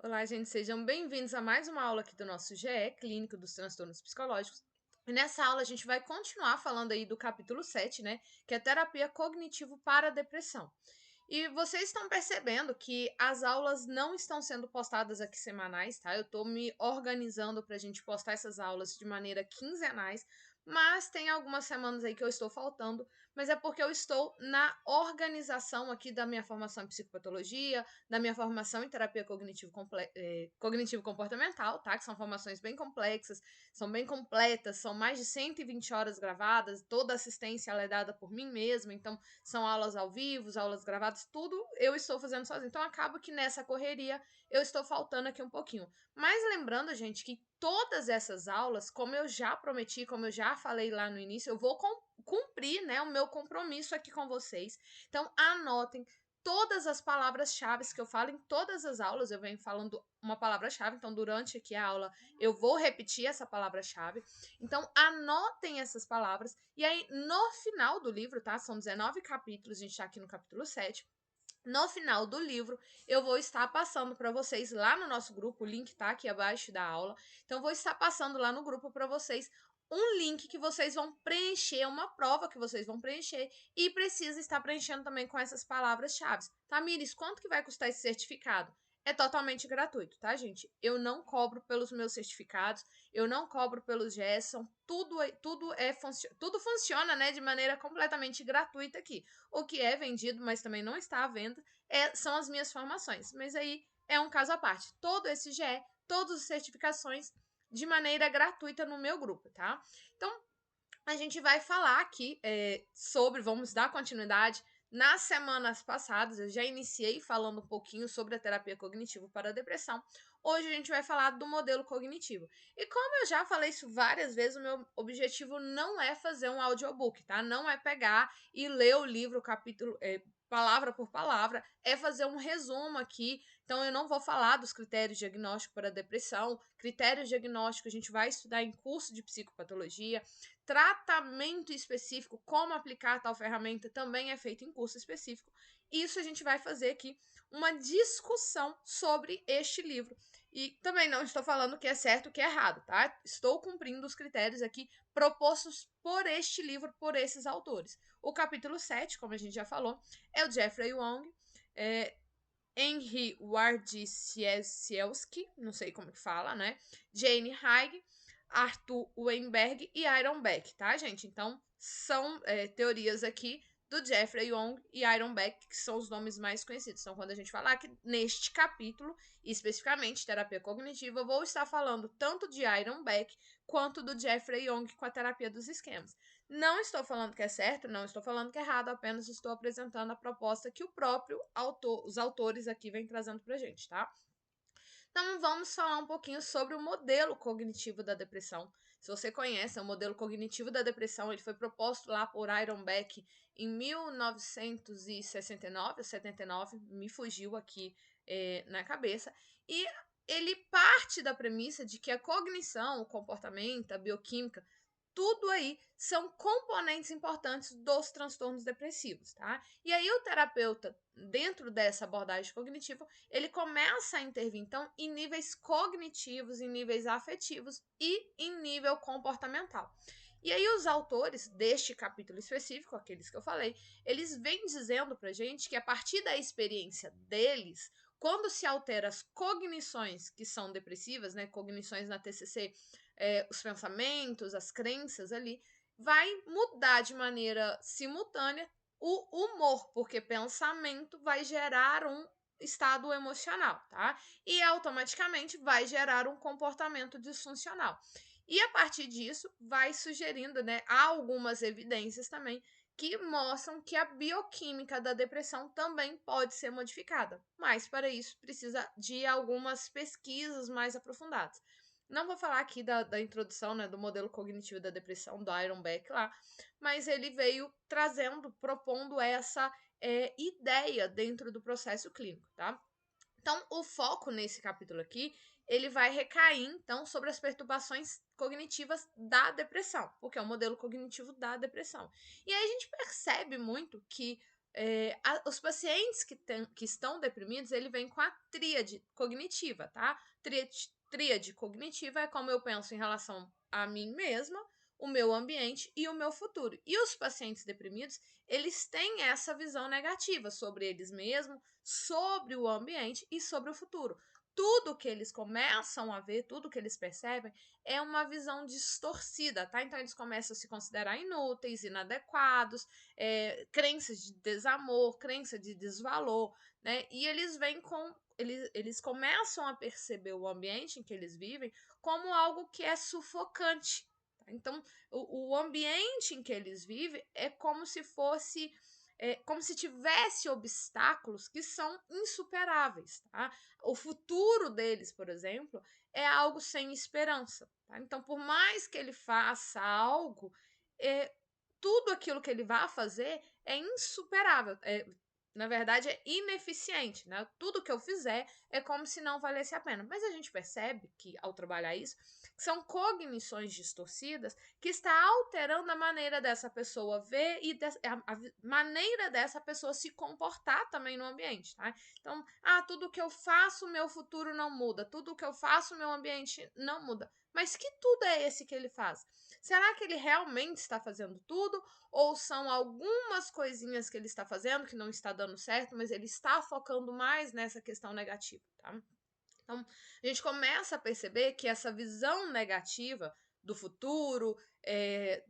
Olá, gente, sejam bem-vindos a mais uma aula aqui do nosso GE Clínico dos Transtornos Psicológicos. E nessa aula a gente vai continuar falando aí do capítulo 7, né, que é terapia cognitivo para a depressão. E vocês estão percebendo que as aulas não estão sendo postadas aqui semanais, tá? Eu tô me organizando para a gente postar essas aulas de maneira quinzenais, mas tem algumas semanas aí que eu estou faltando, mas é porque eu estou na organização aqui da minha formação em psicopatologia, da minha formação em terapia cognitivo-comportamental, tá? Que são formações bem complexas, são bem completas, são mais de 120 horas gravadas, toda a assistência ela é dada por mim mesma, então são aulas ao vivo, aulas gravadas, tudo eu estou fazendo sozinha. Então acaba que nessa correria eu estou faltando aqui um pouquinho. Mas lembrando, gente, que todas essas aulas, como eu já prometi, como eu já falei lá no início, eu vou cumprir, né, o meu compromisso aqui com vocês. Então anotem todas as palavras-chave que eu falo em todas as aulas, eu venho falando uma palavra-chave, então durante aqui a aula eu vou repetir essa palavra-chave. Então anotem essas palavras e aí no final do livro, tá? São 19 capítulos, a gente tá aqui no capítulo 7. No final do livro, eu vou estar passando para vocês lá no nosso grupo, o link tá aqui abaixo da aula. Então, eu vou estar passando lá no grupo para vocês um link que vocês vão preencher, uma prova que vocês vão preencher e precisa estar preenchendo também com essas palavras-chave. Tamires, quanto que vai custar esse certificado? É totalmente gratuito, tá, gente? Eu não cobro pelos meus certificados, eu não cobro pelos Gerson, tudo funciona, né, de maneira completamente gratuita aqui. O que é vendido, mas também não está à venda, são as minhas formações. Mas aí é um caso à parte. Todo esse GE, todas as certificações de maneira gratuita no meu grupo, tá? Então, a gente vai falar aqui vamos dar continuidade. Nas semanas passadas, eu já iniciei falando um pouquinho sobre a terapia cognitivo para a depressão. Hoje a gente vai falar do modelo cognitivo. E como eu já falei isso várias vezes, o meu objetivo não é fazer um audiobook, tá? Não é pegar e ler o livro, capítulo, palavra por palavra, é fazer um resumo aqui. Então, eu não vou falar dos critérios diagnósticos para a depressão. Critérios diagnósticos a gente vai estudar em curso de psicopatologia. Tratamento específico, como aplicar tal ferramenta, também é feito em curso específico. Isso a gente vai fazer aqui uma discussão sobre este livro. E também não estou falando que é certo ou que é errado, tá? Estou cumprindo os critérios aqui propostos por este livro, por esses autores. O capítulo 7, como a gente já falou, é o Jeffrey Wong, Henry Wardsiewski, não sei como que fala, né? Jane Haig, Arthur Weinberg e Iron Beck, tá, gente? Então, são teorias aqui do Jeffrey Young e Iron Beck, que são os nomes mais conhecidos. Então, quando a gente falar que neste capítulo, especificamente terapia cognitiva, eu vou estar falando tanto de Iron Beck quanto do Jeffrey Young com a terapia dos esquemas. Não estou falando que é certo, não estou falando que é errado, apenas estou apresentando a proposta que o próprio autor, os autores aqui vêm trazendo pra gente, tá? Então vamos falar um pouquinho sobre o modelo cognitivo da depressão. Se você conhece, o modelo cognitivo da depressão, ele foi proposto lá por Iron Beck em 1969 ou 79, me fugiu aqui na cabeça, e ele parte da premissa de que a cognição, o comportamento, a bioquímica, tudo aí são componentes importantes dos transtornos depressivos, tá? E aí o terapeuta, dentro dessa abordagem cognitiva, ele começa a intervir, então, em níveis cognitivos, em níveis afetivos e em nível comportamental. E aí os autores deste capítulo específico, aqueles que eu falei, eles vêm dizendo pra gente que a partir da experiência deles, quando se altera as cognições que são depressivas, né, cognições na TCC, os pensamentos, as crenças ali, vai mudar de maneira simultânea o humor, porque pensamento vai gerar um estado emocional, tá? E automaticamente vai gerar um comportamento disfuncional. E a partir disso, vai sugerindo, né, há algumas evidências também que mostram que a bioquímica da depressão também pode ser modificada. Mas para isso precisa de algumas pesquisas mais aprofundadas. Não vou falar aqui da introdução, né, do modelo cognitivo da depressão do Iron Beck lá, mas ele veio trazendo, propondo essa ideia dentro do processo clínico, tá? Então, o foco nesse capítulo aqui, ele vai recair, então, sobre as perturbações cognitivas da depressão, porque é o modelo cognitivo da depressão. E aí a gente percebe muito que Os pacientes que estão deprimidos, ele vem com a tríade cognitiva, tá? Tríade cognitiva é como eu penso em relação a mim mesma, o meu ambiente e o meu futuro. E os pacientes deprimidos, eles têm essa visão negativa sobre eles mesmos, sobre o ambiente e sobre o futuro. Tudo que eles começam a ver, tudo que eles percebem, é uma visão distorcida, tá? Então eles começam a se considerar inúteis, inadequados, crenças de desamor, crença de desvalor, né? E eles vêm com. Eles começam a perceber o ambiente em que eles vivem como algo que é sufocante. Tá? Então, o ambiente em que eles vivem é como se fosse. Como se tivesse obstáculos que são insuperáveis. Tá? O futuro deles, por exemplo, é algo sem esperança. Tá? Então, por mais que ele faça algo, tudo aquilo que ele vai fazer é insuperável. Na verdade, é ineficiente. Né? Tudo que eu fizer é como se não valesse a pena. Mas a gente percebe que, ao trabalhar isso, são cognições distorcidas que está alterando a maneira dessa pessoa ver e a maneira dessa pessoa se comportar também no ambiente. Tá? Então, tudo que eu faço, meu futuro não muda. Tudo que eu faço, meu ambiente não muda. Mas que tudo é esse que ele faz? Será que ele realmente está fazendo tudo? Ou são algumas coisinhas que ele está fazendo que não está dando certo, mas ele está focando mais nessa questão negativa, tá? Então, a gente começa a perceber que essa visão negativa do futuro,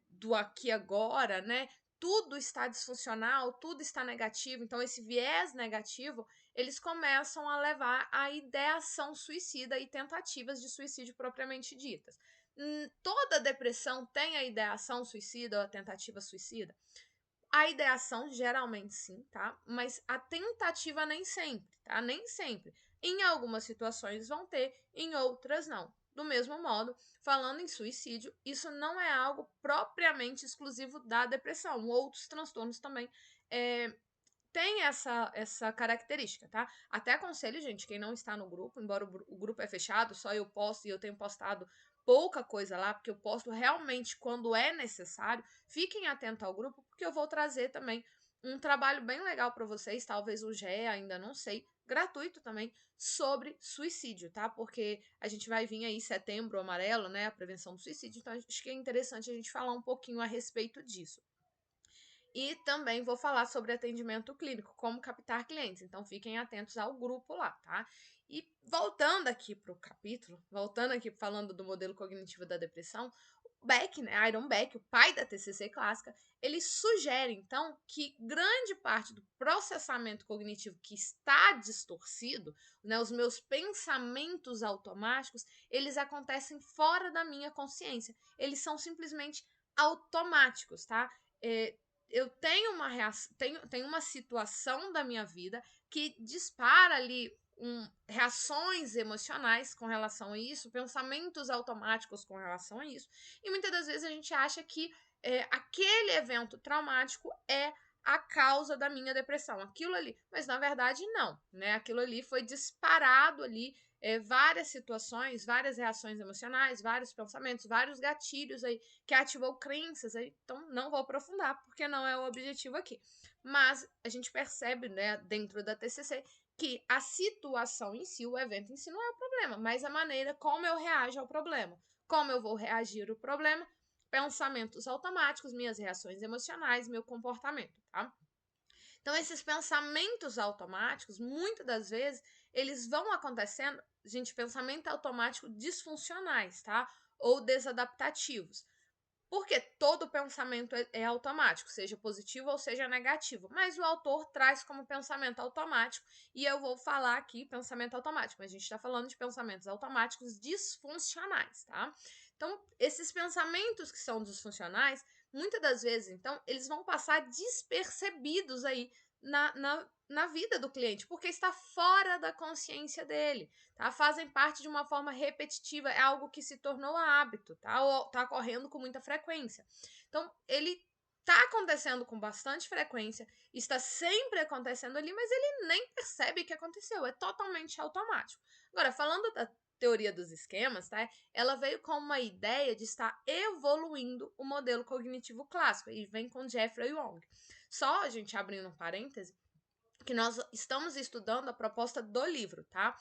do aqui e agora, né? Tudo está disfuncional, tudo está negativo. Então, esse viés negativo, eles começam a levar à ideação suicida e tentativas de suicídio propriamente ditas. Toda depressão tem a ideação suicida ou a tentativa suicida? A ideação, geralmente sim, tá? Mas a tentativa nem sempre, tá? Nem sempre. Em algumas situações vão ter, em outras não. Do mesmo modo, falando em suicídio, isso não é algo propriamente exclusivo da depressão. Outros transtornos também têm essa característica, tá? Até aconselho, gente, quem não está no grupo, embora o grupo é fechado, só eu posto e eu tenho postado pouca coisa lá, porque eu posto realmente quando é necessário. Fiquem atentos ao grupo, porque eu vou trazer também um trabalho bem legal para vocês, talvez o GE, ainda não sei, gratuito também, sobre suicídio, tá? Porque a gente vai vir aí setembro amarelo, né, a prevenção do suicídio, então acho que é interessante a gente falar um pouquinho a respeito disso. E também vou falar sobre atendimento clínico, como captar clientes. Então fiquem atentos ao grupo lá, tá? E voltando aqui para o capítulo, voltando aqui falando do modelo cognitivo da depressão, o Beck, né, Aaron Beck, o pai da TCC clássica, ele sugere então que grande parte do processamento cognitivo que está distorcido, né, os meus pensamentos automáticos, eles acontecem fora da minha consciência. Eles são simplesmente automáticos, tá? Eu tenho tenho uma situação da minha vida que dispara ali reações emocionais com relação a isso, pensamentos automáticos com relação a isso, e muitas das vezes a gente acha que aquele evento traumático é a causa da minha depressão, aquilo ali, mas na verdade não, né? Aquilo ali foi disparado ali, várias situações, várias reações emocionais, vários pensamentos, vários gatilhos aí que ativou crenças, então não vou aprofundar, porque não é o objetivo aqui. Mas a gente percebe, né, dentro da TCC, que a situação em si, o evento em si não é o problema, mas a maneira como eu reajo ao problema. Como eu vou reagir ao problema, pensamentos automáticos, minhas reações emocionais, meu comportamento, tá? Então, esses pensamentos automáticos, muitas das vezes, eles vão acontecendo, gente, pensamento automático disfuncionais, tá? Ou desadaptativos. Porque todo pensamento é automático, seja positivo ou seja negativo. Mas o autor traz como pensamento automático, e eu vou falar aqui pensamento automático, mas a gente está falando de pensamentos automáticos disfuncionais, tá? Então, esses pensamentos que são disfuncionais, muitas das vezes, então, eles vão passar despercebidos aí na vida do cliente, porque está fora da consciência dele, tá? Fazem parte de uma forma repetitiva, é algo que se tornou hábito, tá? Ou tá ocorrendo com muita frequência. Então, ele tá acontecendo com bastante frequência, está sempre acontecendo ali, mas ele nem percebe que aconteceu, é totalmente automático. Agora, falando da teoria dos esquemas, tá? Ela veio com uma ideia de estar evoluindo o modelo cognitivo clássico, e vem com Jeffrey Wong. Só a gente abrindo um parêntese, que nós estamos estudando a proposta do livro, tá?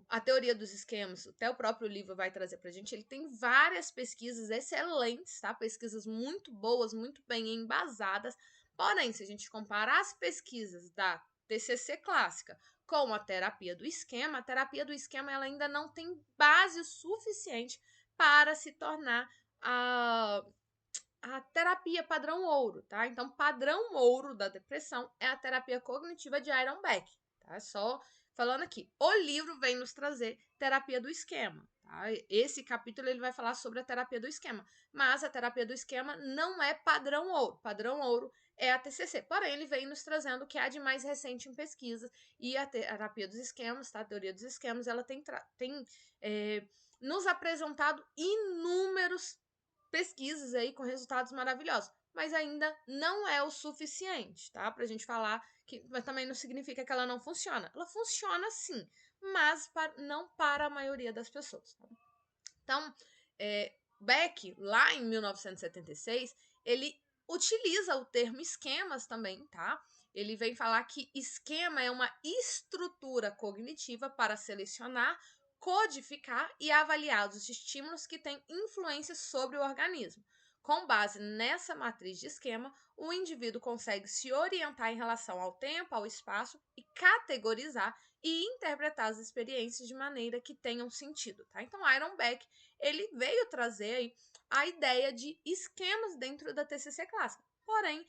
A teoria dos esquemas, até o próprio livro vai trazer pra gente, ele tem várias pesquisas excelentes, tá? Pesquisas muito boas, muito bem embasadas. Porém, se a gente comparar as pesquisas da TCC clássica com a terapia do esquema, a terapia do esquema ela ainda não tem base suficiente para se tornar a terapia padrão ouro, tá? Então, padrão ouro da depressão é a terapia cognitiva de Aaron Beck, tá? Só falando aqui. O livro vem nos trazer terapia do esquema, tá? Esse capítulo ele vai falar sobre a terapia do esquema, mas a terapia do esquema não é padrão ouro. Padrão ouro é a TCC. Porém, ele vem nos trazendo o que há de mais recente em pesquisa e a terapia dos esquemas, tá? A teoria dos esquemas, ela tem nos apresentado inúmeros pesquisas aí com resultados maravilhosos, mas ainda não é o suficiente, tá? Pra gente falar que, mas também não significa que ela não funciona. Ela funciona sim, mas não para a maioria das pessoas. Tá? Então, Beck, lá em 1976, ele utiliza o termo esquemas também, tá? Ele vem falar que esquema é uma estrutura cognitiva para selecionar, codificar e avaliar os estímulos que têm influência sobre o organismo. Com base nessa matriz de esquema, o indivíduo consegue se orientar em relação ao tempo, ao espaço e categorizar e interpretar as experiências de maneira que tenham sentido, tá? Então, Aaron Beck, ele veio trazer aí a ideia de esquemas dentro da TCC clássica. Porém,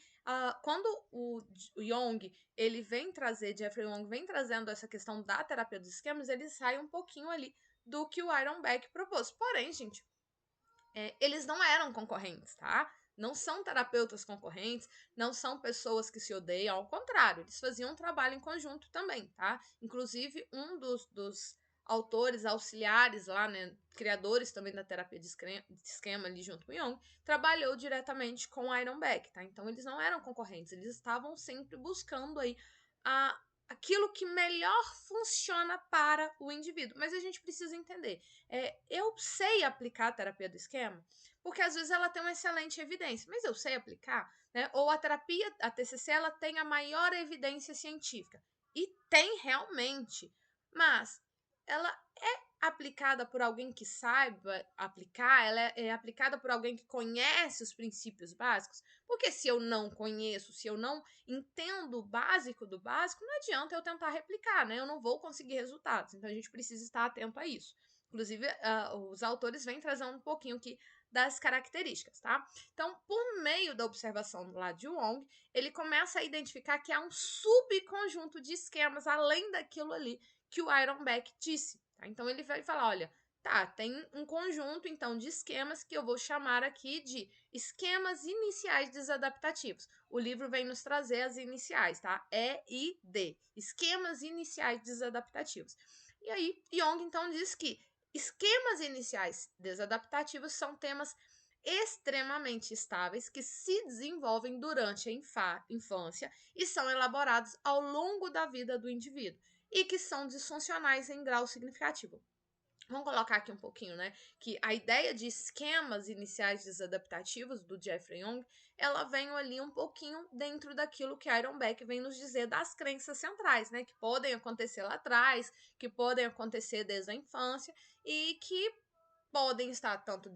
quando o Jung, ele vem trazer, Jeffrey Jung vem trazendo essa questão da terapia dos esquemas, ele sai um pouquinho ali do que o Aaron Beck propôs. Porém, gente, eles não eram concorrentes, tá? Não são terapeutas concorrentes, não são pessoas que se odeiam, ao contrário, eles faziam um trabalho em conjunto também, tá? Inclusive, um dos autores auxiliares lá, né, criadores também da terapia de esquema ali junto com o Jung, trabalhou diretamente com Aaron Beck, tá? Então, eles não eram concorrentes, eles estavam sempre buscando aí aquilo que melhor funciona para o indivíduo. Mas a gente precisa entender, eu sei aplicar a terapia do esquema, porque às vezes ela tem uma excelente evidência, mas eu sei aplicar, né? Ou a terapia, a TCC, ela tem a maior evidência científica. E tem realmente, mas ela é aplicada por alguém que saiba aplicar, ela é aplicada por alguém que conhece os princípios básicos, porque se eu não conheço, se eu não entendo o básico do básico, não adianta eu tentar replicar, né? Eu não vou conseguir resultados, então a gente precisa estar atento a isso. Inclusive, os autores vêm trazendo um pouquinho aqui das características, tá? Então, por meio da observação lá de Wong, ele começa a identificar que há um subconjunto de esquemas além daquilo ali que o Aaron Beck disse. Tá? Então, ele vai falar, olha, tá, tem um conjunto, então, de esquemas que eu vou chamar aqui de esquemas iniciais desadaptativos. O livro vem nos trazer as iniciais, tá? E e D, esquemas iniciais desadaptativos. E aí, Jung, então, diz que esquemas iniciais desadaptativos são temas extremamente estáveis que se desenvolvem durante a infância e são elaborados ao longo da vida do indivíduo e que são disfuncionais em grau significativo. Vamos colocar aqui um pouquinho, né? Que a ideia de esquemas iniciais desadaptativos do Jeffrey Jung, ela vem ali um pouquinho dentro daquilo que Aaron Beck vem nos dizer das crenças centrais, né? Que podem acontecer lá atrás, que podem acontecer desde a infância e que podem estar tanto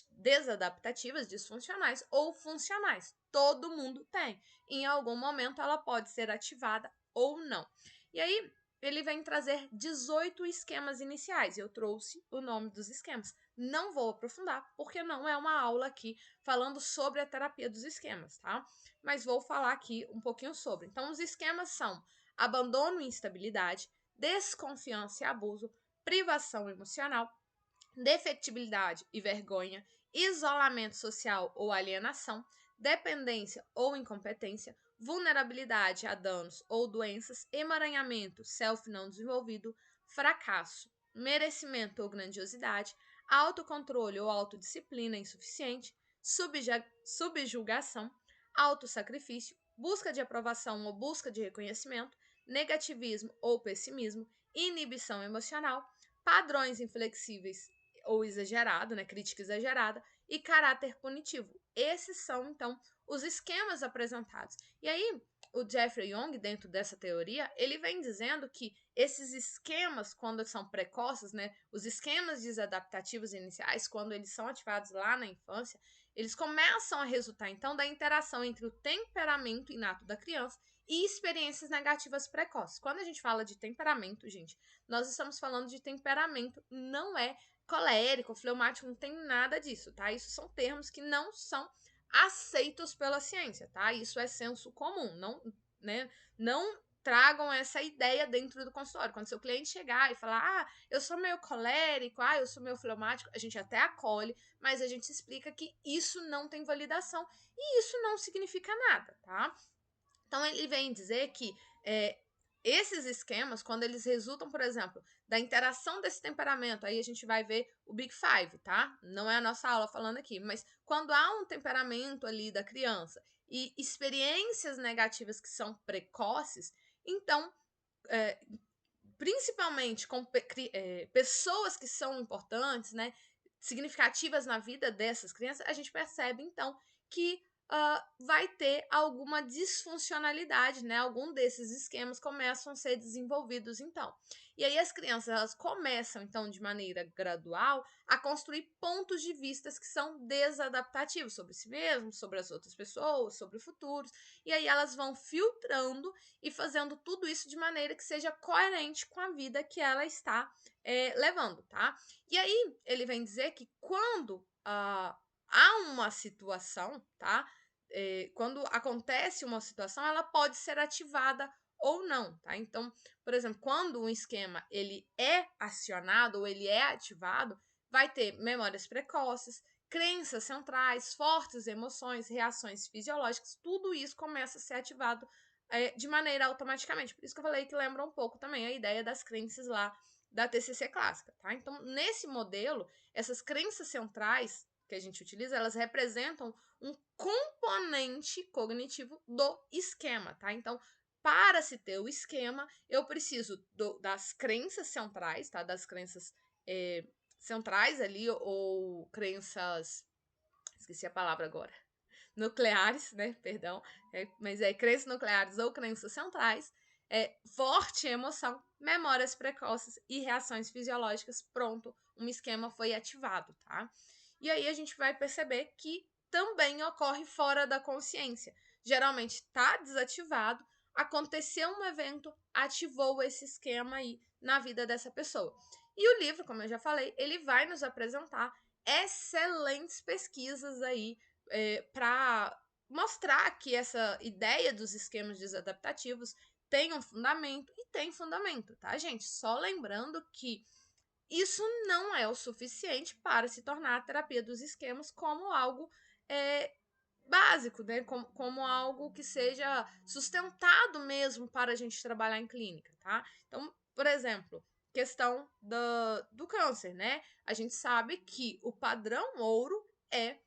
desadaptativas, disfuncionais ou funcionais. Todo mundo tem. Em algum momento ela pode ser ativada ou não. E aí, ele vem trazer 18 esquemas iniciais. Eu trouxe o nome dos esquemas. Não vou aprofundar, porque não é uma aula aqui falando sobre a terapia dos esquemas, tá? Mas vou falar aqui um pouquinho sobre. Então, os esquemas são abandono e instabilidade, desconfiança e abuso, privação emocional, defectibilidade e vergonha, isolamento social ou alienação, dependência ou incompetência, vulnerabilidade a danos ou doenças, emaranhamento, self não desenvolvido, fracasso, merecimento ou grandiosidade, autocontrole ou autodisciplina insuficiente, subjugação, autossacrifício, busca de aprovação ou busca de reconhecimento, negativismo ou pessimismo, inibição emocional, padrões inflexíveis ou exagerado, né, crítica exagerada, e caráter punitivo. Esses são, então, os esquemas apresentados. E aí, o Jeffrey Young, dentro dessa teoria, ele vem dizendo que esses esquemas, quando são precoces, né, os esquemas desadaptativos iniciais, quando eles são ativados lá na infância, eles começam a resultar, então, da interação entre o temperamento inato da criança e experiências negativas precoces. Quando a gente fala de temperamento, gente, nós estamos falando de temperamento, não é colérico, fleumático, não tem nada disso, tá? Isso são termos que não são aceitos pela ciência, tá? Isso é senso comum, não, né? Não tragam essa ideia dentro do consultório. Quando seu cliente chegar e falar, eu sou meio colérico, eu sou meio fleumático, a gente até acolhe, mas a gente explica que isso não tem validação e isso não significa nada, tá? Então, ele vem dizer que esses esquemas, quando eles resultam, por exemplo, da interação desse temperamento, aí a gente vai ver o Big Five, tá? Não é a nossa aula falando aqui, mas quando há um temperamento ali da criança e experiências negativas que são precoces, então, principalmente com pessoas que são importantes, né, significativas na vida dessas crianças, a gente percebe, então, que vai ter alguma disfuncionalidade, né? Algum desses esquemas começam a ser desenvolvidos, então. E aí as crianças elas começam, então, de maneira gradual, a construir pontos de vista que são desadaptativos sobre si mesmos, sobre as outras pessoas, sobre o futuro. E aí elas vão filtrando e fazendo tudo isso de maneira que seja coerente com a vida que ela está levando, tá? E aí ele vem dizer que quando há uma situação, tá? Quando acontece uma situação, ela pode ser ativada ou não, tá? Então, por exemplo, quando um esquema ele é acionado ou ele é ativado, vai ter memórias precoces, crenças centrais, fortes emoções, reações fisiológicas, tudo isso começa a ser ativado de maneira automaticamente. Por isso que eu falei que lembra um pouco também a ideia das crenças lá da TCC clássica, tá? Então, nesse modelo, essas crenças centrais que a gente utiliza, elas representam um componente cognitivo do esquema, tá? Então, para se ter o esquema, eu preciso das crenças centrais, tá? Das crenças centrais ali, ou crenças... Esqueci a palavra agora. Nucleares, né? Perdão. Mas crenças nucleares ou crenças centrais. Forte emoção, memórias precoces e reações fisiológicas. Pronto, um esquema foi ativado, tá? E aí a gente vai perceber que também ocorre fora da consciência. Geralmente está desativado, aconteceu um evento, ativou esse esquema aí na vida dessa pessoa. E o livro, como eu já falei, ele vai nos apresentar excelentes pesquisas aí para mostrar que essa ideia dos esquemas desadaptativos tem um fundamento e tem fundamento, tá, gente? Só lembrando que isso não é o suficiente para se tornar a terapia dos esquemas como algo básico, né? Como algo que seja sustentado mesmo para a gente trabalhar em clínica, tá? Então, por exemplo, questão do câncer, né? A gente sabe que o padrão ouro é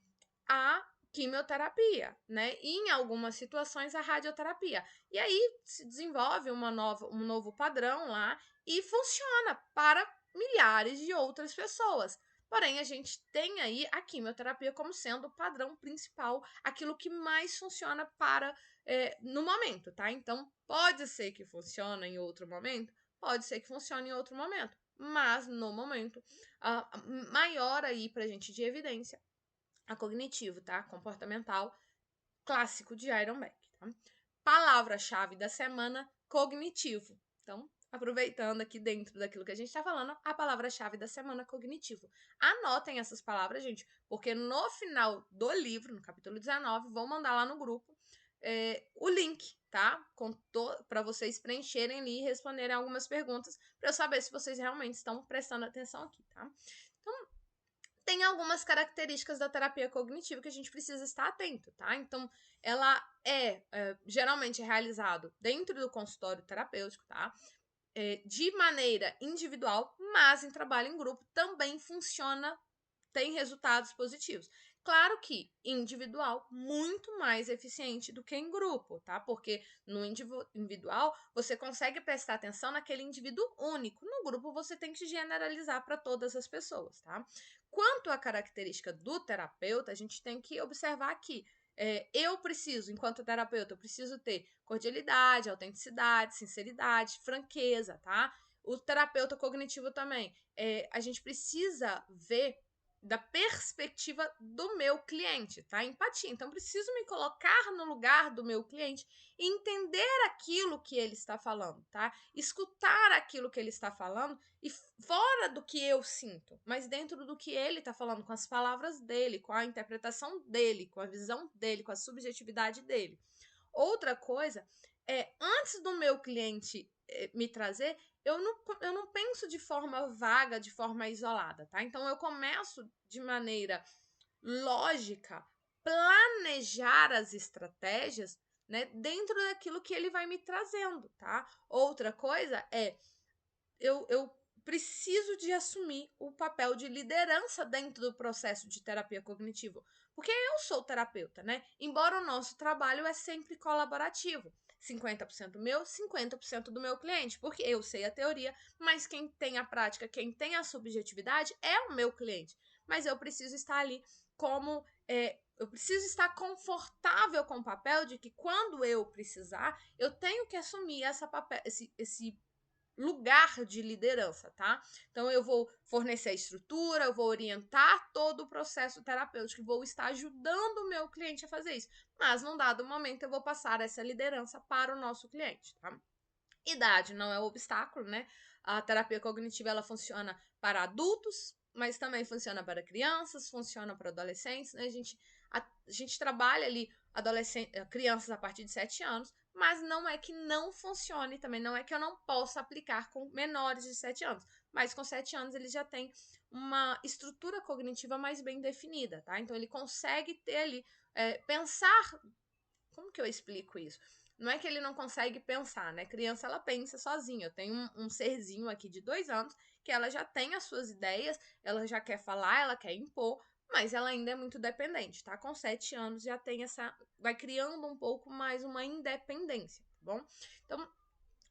a quimioterapia, né? E em algumas situações a radioterapia. E aí se desenvolve um novo padrão lá e funciona para milhares de outras pessoas. Porém, a gente tem aí a quimioterapia como sendo o padrão principal, aquilo que mais funciona para no momento, tá? Então, pode ser que funcione em outro momento, pode ser que funcione em outro momento, mas no momento, maior aí pra gente de evidência a cognitivo, tá? Comportamental, clássico de Iron Beck, tá? Palavra-chave da semana, cognitivo. Então, aproveitando aqui dentro daquilo que a gente está falando, a palavra-chave da semana, cognitivo. Anotem essas palavras, gente, porque no final do livro, no capítulo 19, vou mandar lá no grupo o link, tá? Para vocês preencherem ali e responderem algumas perguntas para eu saber se vocês realmente estão prestando atenção aqui, tá? Então, tem algumas características da terapia cognitiva que a gente precisa estar atento, tá? Então, ela geralmente realizado dentro do consultório terapêutico, tá? De maneira individual, mas em trabalho em grupo também funciona, tem resultados positivos. Claro que individual muito mais eficiente do que em grupo, tá? Porque no individual você consegue prestar atenção naquele indivíduo único. No grupo você tem que generalizar para todas as pessoas, tá? Quanto à característica do terapeuta, a gente tem que observar aqui eu preciso, enquanto terapeuta, eu preciso ter cordialidade, autenticidade, sinceridade, franqueza, tá? O terapeuta cognitivo também. A gente precisa ver da perspectiva do meu cliente, tá? Empatia. Então, preciso me colocar no lugar do meu cliente e entender aquilo que ele está falando, tá? Escutar aquilo que ele está falando e fora do que eu sinto, mas dentro do que ele está falando, com as palavras dele, com a interpretação dele, com a visão dele, com a subjetividade dele. Outra coisa antes do meu cliente me trazer, eu não penso de forma vaga, de forma isolada, tá? Então eu começo de maneira lógica, planejar as estratégias, né, dentro daquilo que ele vai me trazendo, tá? Outra coisa eu preciso de assumir o papel de liderança dentro do processo de terapia cognitiva, porque eu sou terapeuta, né? Embora o nosso trabalho é sempre colaborativo. 50% meu, 50% do meu cliente, porque eu sei a teoria, mas quem tem a prática, quem tem a subjetividade é o meu cliente. Mas eu preciso estar ali como eu preciso estar confortável com o papel de que quando eu precisar, eu tenho que assumir esse lugar de liderança, tá? Então eu vou fornecer a estrutura, eu vou orientar todo o processo terapêutico, vou estar ajudando o meu cliente a fazer isso. Mas num dado momento eu vou passar essa liderança para o nosso cliente, tá? Idade não é um obstáculo, né? A terapia cognitiva ela funciona para adultos, mas também funciona para crianças, funciona para adolescentes, né? A gente trabalha ali crianças a partir de 7 anos, mas não é que não funcione também, não é que eu não possa aplicar com menores de 7 anos, mas com 7 anos ele já tem uma estrutura cognitiva mais bem definida, tá? Então ele consegue ter ali, pensar, como que eu explico isso? Não é que ele não consegue pensar, né? Criança, ela pensa sozinha. Eu tenho um serzinho aqui de 2 anos que ela já tem as suas ideias, ela já quer falar, ela quer impor, mas ela ainda é muito dependente, tá? Com 7 anos já tem vai criando um pouco mais uma independência, tá bom? Então,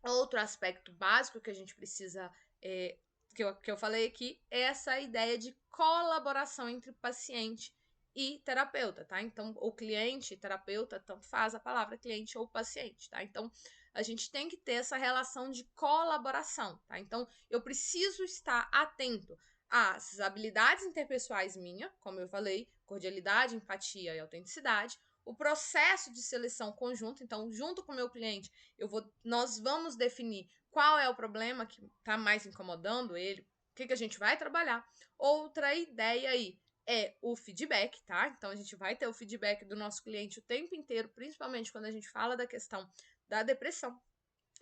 outro aspecto básico que a gente precisa, que eu falei aqui, é essa ideia de colaboração entre paciente e terapeuta, tá? Então, o cliente, terapeuta, tanto faz a palavra cliente ou paciente, tá? Então, a gente tem que ter essa relação de colaboração, tá? Então, eu preciso estar atento às habilidades interpessoais minhas, como eu falei, cordialidade, empatia e autenticidade, o processo de seleção conjunto, então, junto com o meu cliente, nós vamos definir qual é o problema que está mais incomodando ele, o que a gente vai trabalhar. Outra ideia aí é o feedback, tá? Então a gente vai ter o feedback do nosso cliente o tempo inteiro, principalmente quando a gente fala da questão da depressão.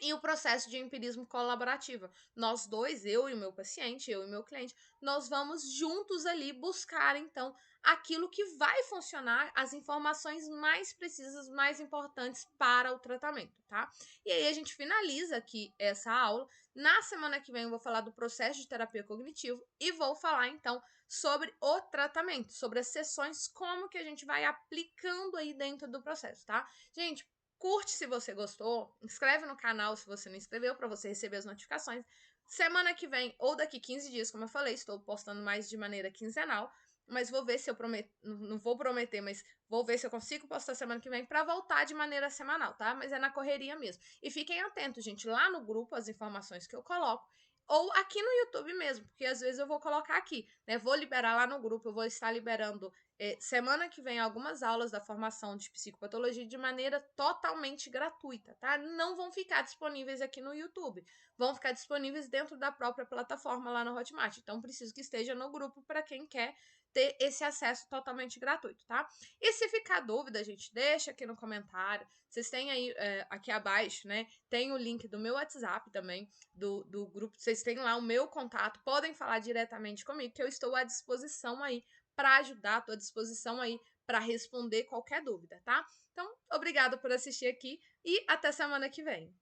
E o processo de empirismo colaborativo. Nós dois, eu e o meu paciente, eu e o meu cliente, nós vamos juntos ali buscar, então, aquilo que vai funcionar, as informações mais precisas, mais importantes para o tratamento, tá? E aí a gente finaliza aqui essa aula. Na semana que vem eu vou falar do processo de terapia cognitivo e vou falar, então, sobre o tratamento, sobre as sessões, como que a gente vai aplicando aí dentro do processo, tá? Gente, curte se você gostou, inscreve no canal se você não inscreveu para você receber as notificações. Semana que vem ou daqui 15 dias, como eu falei, estou postando mais de maneira quinzenal, mas vou ver se eu prometo, não vou prometer, mas vou ver se eu consigo postar semana que vem para voltar de maneira semanal, tá? Mas é na correria mesmo. E fiquem atentos, gente, lá no grupo as informações que eu coloco ou aqui no YouTube mesmo, porque às vezes eu vou colocar aqui, né? Vou liberar lá no grupo, eu vou estar liberando semana que vem algumas aulas da formação de psicopatologia de maneira totalmente gratuita, tá? Não vão ficar disponíveis aqui no YouTube, vão ficar disponíveis dentro da própria plataforma lá no Hotmart. Então, preciso que esteja no grupo para quem quer ter esse acesso totalmente gratuito, tá? E se ficar dúvida, gente, deixa aqui no comentário. Vocês têm aí, aqui abaixo, né? Tem o link do meu WhatsApp também, do grupo. Vocês têm lá o meu contato, podem falar diretamente comigo, que eu estou à disposição aí para ajudar, estou à disposição aí para responder qualquer dúvida, tá? Então, obrigado por assistir aqui e até semana que vem.